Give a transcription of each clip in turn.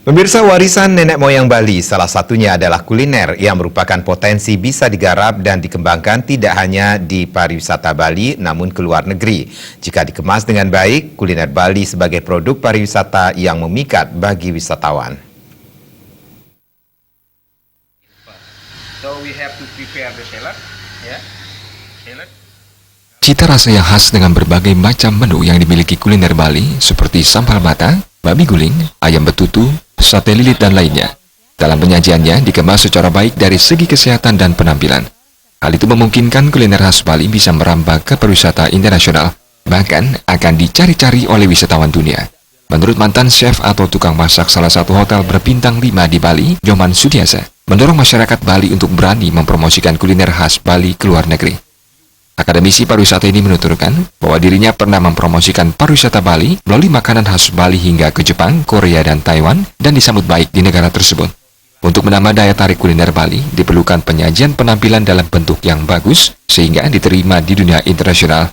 Pemirsa, warisan nenek moyang Bali salah satunya adalah kuliner yang merupakan potensi bisa digarap dan dikembangkan tidak hanya di pariwisata Bali namun ke luar negeri. Jika dikemas dengan baik, kuliner Bali sebagai produk pariwisata yang memikat bagi wisatawan. Cita rasa yang khas dengan berbagai macam menu yang dimiliki kuliner Bali seperti sambal mata, babi guling, ayam betutu, sate lilit dan lainnya. Dalam penyajiannya dikemas secara baik dari segi kesehatan dan penampilan. Hal itu memungkinkan kuliner khas Bali bisa merambah ke pariwisata internasional, bahkan akan dicari-cari oleh wisatawan dunia. Menurut mantan chef atau tukang masak salah satu hotel berbintang 5 di Bali, Nyoman Sudiasa, mendorong masyarakat Bali untuk berani mempromosikan kuliner khas Bali ke luar negeri. Akademisi pariwisata ini menuturkan bahwa dirinya pernah mempromosikan pariwisata Bali melalui makanan khas Bali hingga ke Jepang, Korea, dan Taiwan, dan disambut baik di negara tersebut. Untuk menambah daya tarik kuliner Bali, diperlukan penyajian penampilan dalam bentuk yang bagus sehingga diterima di dunia internasional.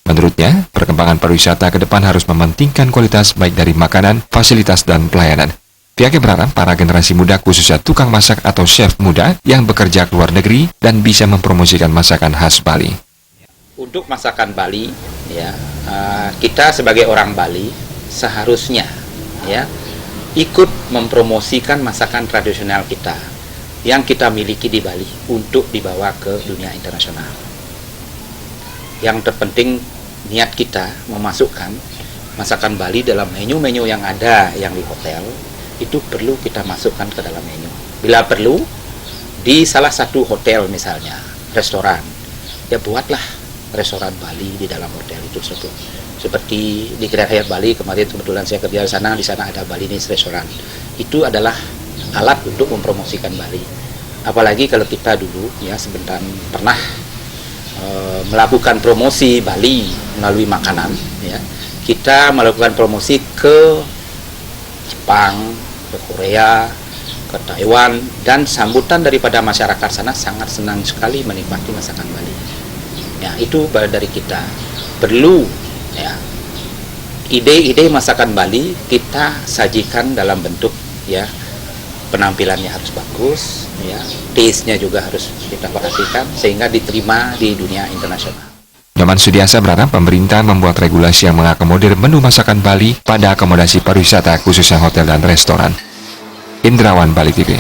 Menurutnya, perkembangan pariwisata ke depan harus mementingkan kualitas baik dari makanan, fasilitas, dan pelayanan. Pihaknya berharap para generasi muda khususnya tukang masak atau chef muda yang bekerja ke luar negeri dan bisa mempromosikan masakan khas Bali. Untuk masakan Bali, ya, kita sebagai orang Bali seharusnya ya ikut mempromosikan masakan tradisional kita yang kita miliki di Bali untuk dibawa ke dunia internasional. Yang terpenting niat kita memasukkan masakan Bali dalam menu-menu yang ada yang di hotel itu perlu kita masukkan ke dalam menu. Bila perlu di salah satu hotel misalnya restoran, ya buatlah restoran Bali di dalam hotel itu seperti di Grand Hyatt Bali kemarin kebetulan saya kerja di sana ada Balinese restoran. Itu adalah alat untuk mempromosikan Bali. Apalagi kalau kita dulu ya sebentar pernah melakukan promosi Bali melalui makanan ya. Kita melakukan promosi ke Jepang, ke Korea, ke Taiwan, dan sambutan daripada masyarakat sana sangat senang sekali menikmati masakan Bali. Ya, itu dari kita perlu ya ide-ide masakan Bali kita sajikan dalam bentuk ya penampilannya harus bagus ya, taste-nya juga harus kita perhatikan sehingga diterima di dunia internasional. Nyoman Sudiasa berharap pemerintah membuat regulasi yang mengakomodir menu masakan Bali pada akomodasi pariwisata khususnya hotel dan restoran. Indrawan, Bali TV.